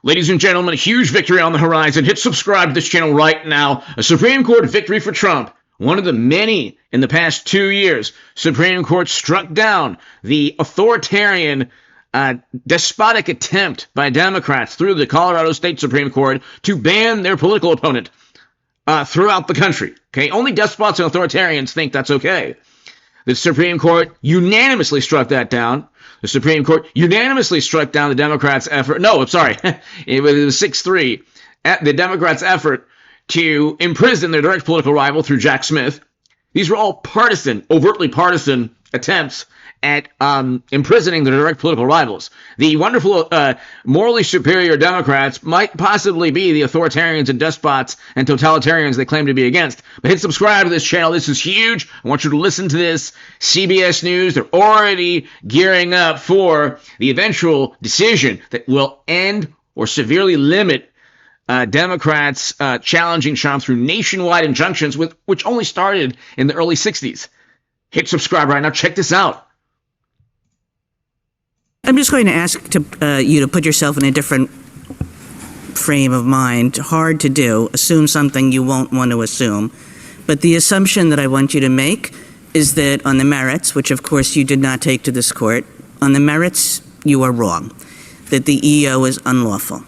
Ladies and gentlemen, a huge victory on the horizon. Hit subscribe to this channel right now. A Supreme Court victory for Trump. One of the many in the past 2 years. Supreme Court struck down the authoritarian, despotic attempt by Democrats through the Colorado State Supreme Court to ban their political opponent throughout the country. Okay, only despots and authoritarians think that's okay. The Supreme Court unanimously struck that down. The Supreme Court unanimously struck down the Democrats' effort. No, I'm sorry. It was 6-3. The Democrats' effort to imprison their direct political rival through Jack Smith. These were all partisan, overtly partisan attempts at imprisoning their direct political rivals. The wonderful, morally superior Democrats might possibly be the authoritarians and despots and totalitarians they claim to be against. But hit subscribe to this channel. This is huge. I want you to listen to this. CBS News, they're already gearing up for the eventual decision that will end or severely limit Democrats challenging Trump through nationwide injunctions, which only started in the early 60s. Hit subscribe right now. Check this out. I'm just going to ask you to put yourself in a different frame of mind. Hard to do. Assume something you won't want to assume. But the assumption that I want you to make is that on the merits, which of course you did not take to this court, on the merits you are wrong, that the EO is unlawful.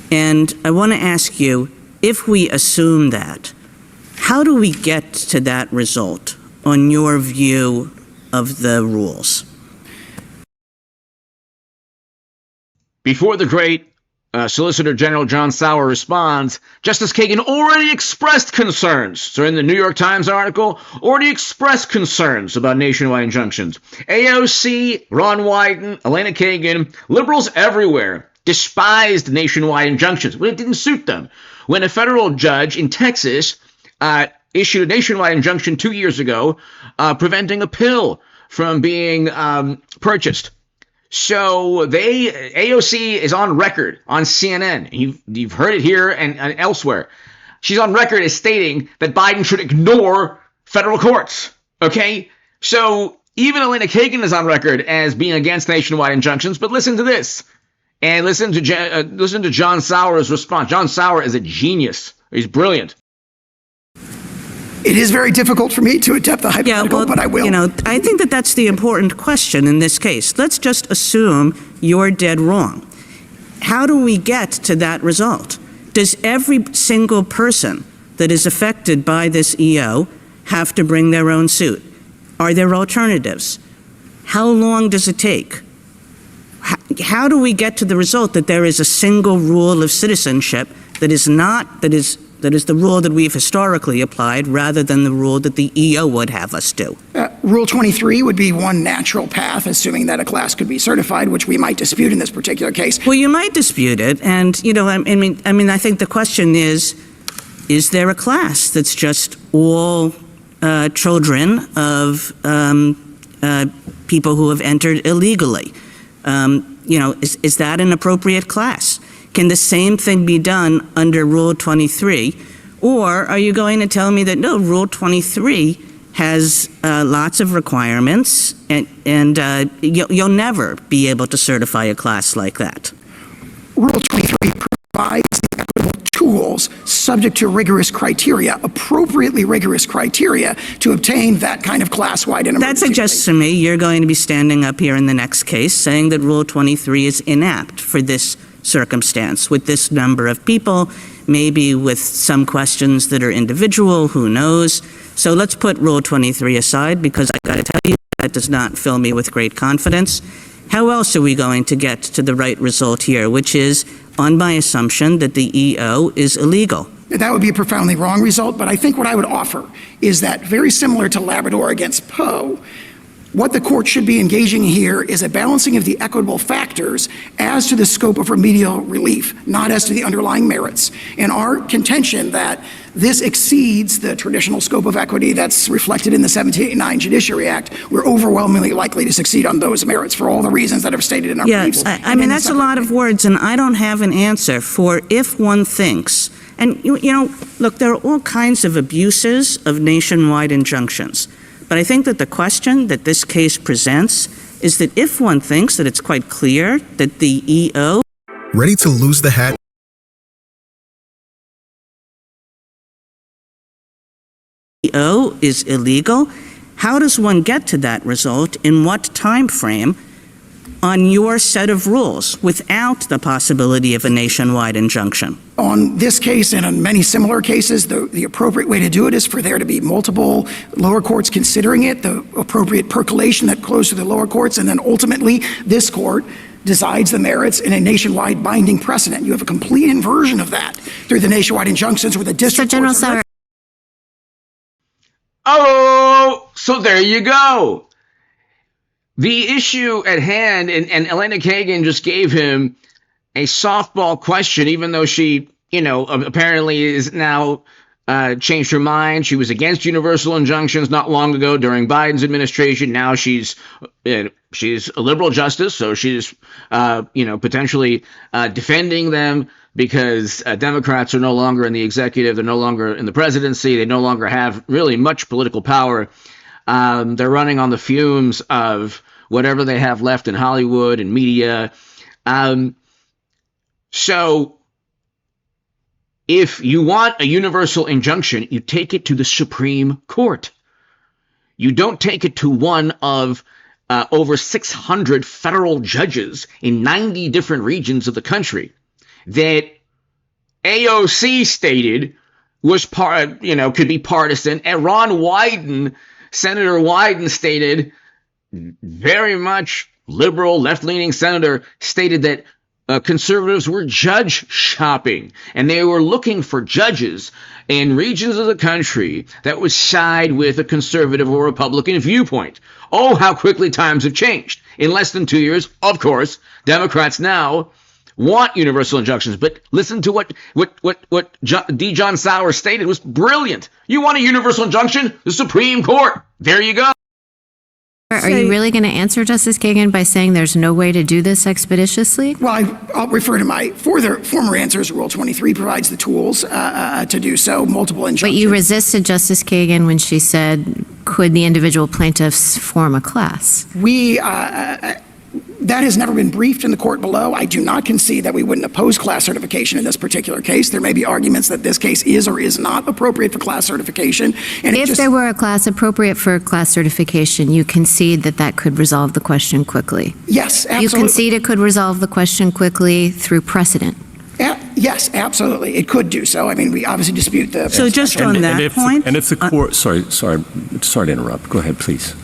And I want to ask you, if we assume that, how do we get to that result on your view of the rules? Before the great Solicitor General John Sauer responds, Justice Kagan already expressed concerns. So in the New York Times article, already expressed concerns about nationwide injunctions. AOC, Ron Wyden, Elena Kagan, liberals everywhere despised nationwide injunctions when it didn't suit them. When a federal judge in Texas issued a nationwide injunction 2 years ago preventing a pill from being purchased. So AOC is on record on CNN. You've heard it here and elsewhere. She's on record as stating that Biden should ignore federal courts. Okay? So even Elena Kagan is on record as being against nationwide injunctions. But listen to this. And listen to John Sauer's response. John Sauer is a genius. He's brilliant. It is very difficult for me to attempt the hypothetical, but I will. You know, I think that that's the important question in this case. Let's just assume you're dead wrong. How do we get to that result? Does every single person that is affected by this EO have to bring their own suit? Are there alternatives? How long does it take? How do we get to the result that there is a single rule of citizenship that is the rule that we've historically applied rather than the rule that the EO would have us do? Rule 23 would be one natural path, assuming that a class could be certified, which we might dispute in this particular case. Well, you might dispute it, and I think the question is there a class that's just all children of people who have entered illegally? Is that an appropriate class? Can the same thing be done under Rule 23? Or are you going to tell me that, no, Rule 23 has lots of requirements and you'll never be able to certify a class like that? Rule 23 provides the equitable tools subject to rigorous criteria, appropriately rigorous criteria, to obtain that kind of class-wide and emergency. That suggests to me you're going to be standing up here in the next case saying that Rule 23 is inapt for this circumstance, with this number of people, maybe with some questions that are individual, who knows. So let's put Rule 23 aside, because I got to tell you, that does not fill me with great confidence. How else are we going to get to the right result here, which is on my assumption that the EO is illegal? That would be a profoundly wrong result, but I think what I would offer is that, very similar to Labrador against Poe, what the court should be engaging here is a balancing of the equitable factors as to the scope of remedial relief, not as to the underlying merits. And our contention that this exceeds the traditional scope of equity that's reflected in the 1789 Judiciary Act, we're overwhelmingly likely to succeed on those merits for all the reasons that I've stated in our briefs. Yes, I mean, that's a lot of words, and I don't have an answer for if one thinks, and look, there are all kinds of abuses of nationwide injunctions. But I think that the question that this case presents is that if one thinks that it's quite clear that the EO Ready to lose the hat? CEO is illegal. How does one get to that result? In what time frame? On your set of rules without the possibility of a nationwide injunction? On this case and on many similar cases, the appropriate way to do it is for there to be multiple lower courts considering it, the appropriate percolation that flows through the lower courts, and then ultimately this court decides the merits in a nationwide binding precedent. You have a complete inversion of that through the nationwide injunctions where the district So, General courts are- Sauer. Oh, so there you go. The issue at hand, and Elena Kagan just gave him a softball question, even though she, apparently is now changed her mind. She was against universal injunctions not long ago during Biden's administration. Now she's a liberal justice, so she's, potentially defending them because Democrats are no longer in the executive. They're no longer in the presidency. They no longer have really much political power. They're running on the fumes of whatever they have left in Hollywood and media. So if you want a universal injunction, you take it to the Supreme Court. You don't take it to one of over 600 federal judges in 90 different regions of the country that AOC stated was could be partisan, and Senator Wyden stated, very much liberal, left-leaning senator, stated that conservatives were judge shopping, and they were looking for judges in regions of the country that would side with a conservative or Republican viewpoint. Oh, how quickly times have changed. In less than 2 years, of course, Democrats now want universal injunctions, but listen to what D. John Sauer stated was brilliant. You want a universal injunction? The Supreme Court. There you go. Are you really going to answer Justice Kagan by saying there's no way to do this expeditiously? Well, I'll refer to my former answers. Rule 23 provides the tools to do so, multiple injunctions. But you resisted Justice Kagan when she said, could the individual plaintiffs form a class? That has never been briefed in the court below. I do not concede that we wouldn't oppose class certification in this particular case. There may be arguments that this case is or is not appropriate for class certification. And if there were a class appropriate for class certification, you concede that could resolve the question quickly? Yes, absolutely. You concede it could resolve the question quickly through precedent? Yes, absolutely. It could do so. I mean, we obviously dispute the... So just on that point... And if the court... Sorry to interrupt. Go ahead, please.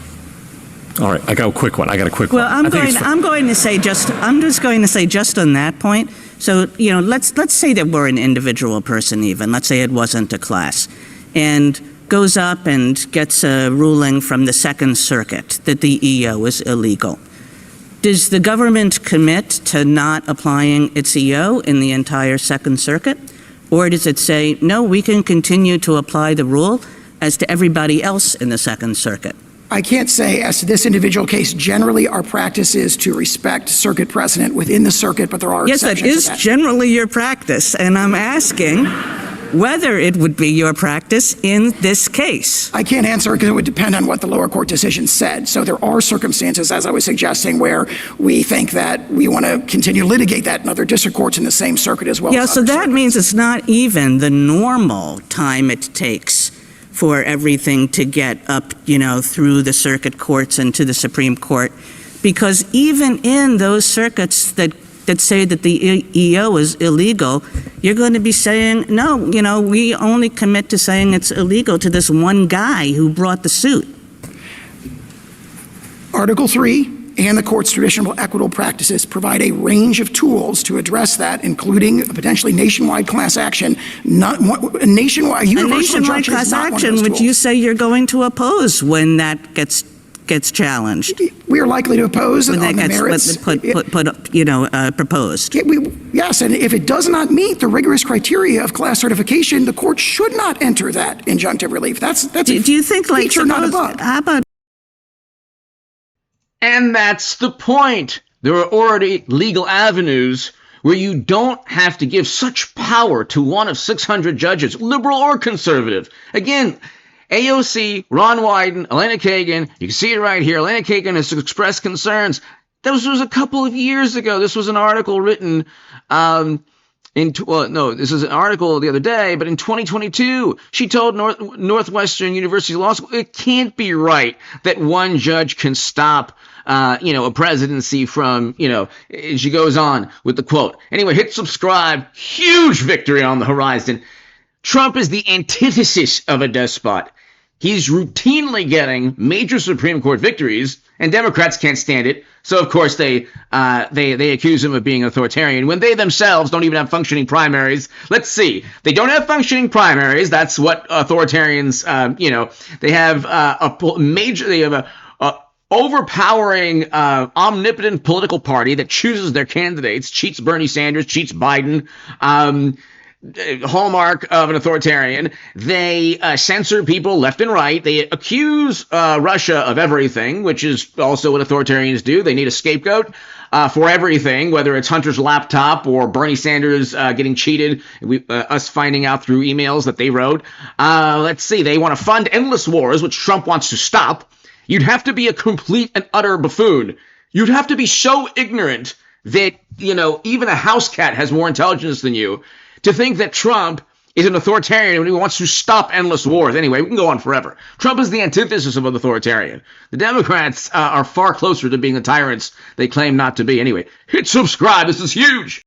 All right, I got a quick one. Well, I'm just going to say just on that point. So, let's say that we're an individual person even. Let's say it wasn't a class. And goes up and gets a ruling from the Second Circuit that the EO is illegal. Does the government commit to not applying its EO in the entire Second Circuit? Or does it say, no, we can continue to apply the rule as to everybody else in the Second Circuit? I can't say as to this individual case. Generally, our practice is to respect circuit precedent within the circuit, but there are exceptions to that. Yes, that is generally your practice, and I'm asking whether it would be your practice in this case. I can't answer because it would depend on what the lower court decision said. So there are circumstances, as I was suggesting, where we think that we want to continue to litigate that in other district courts in the same circuit as well. Yeah, so that means it's not even the normal time it takes for everything to get up, through the circuit courts and to the Supreme Court. Because even in those circuits that say that the EO is illegal, you're going to be saying, no, we only commit to saying it's illegal to this one guy who brought the suit. Article 3 and the court's traditional equitable practices provide a range of tools to address that, including a potentially nationwide class action. A nationwide class action, which you say you're going to oppose when that gets challenged. We are likely to oppose when on the merits. Proposed. Yes, and if it does not meet the rigorous criteria of class certification, the court should not enter that injunctive relief. That's do you think, feature, not a bug. How about? And that's the point. There are already legal avenues where you don't have to give such power to one of 600 judges, liberal or conservative. Again, AOC, Ron Wyden, Elena Kagan, you can see it right here. Elena Kagan has expressed concerns. This was a couple of years ago. This was an article written this is an article the other day, but in 2022, she told Northwestern University Law School, it can't be right that one judge can stop, a presidency from, she goes on with the quote. Anyway, hit subscribe. Huge victory on the horizon. Trump is the antithesis of a despot. He's routinely getting major Supreme Court victories, and Democrats can't stand it. So, of course, they accuse him of being authoritarian when they themselves don't even have functioning primaries. Let's see. They don't have functioning primaries. That's what authoritarians, they have a overpowering, omnipotent political party that chooses their candidates, cheats Bernie Sanders, cheats Biden, hallmark of an authoritarian. They censor people left and right. They accuse Russia of everything, which is also what authoritarians do. They need a scapegoat for everything, whether it's Hunter's laptop or Bernie Sanders getting cheated, us finding out through emails that they wrote. Let's see. They want to fund endless wars, which Trump wants to stop. You'd have to be a complete and utter buffoon. You'd have to be so ignorant that, even a house cat has more intelligence than you to think that Trump is an authoritarian when he wants to stop endless wars. Anyway, we can go on forever. Trump is the antithesis of an authoritarian. The Democrats are far closer to being the tyrants they claim not to be. Anyway, hit subscribe. This is huge.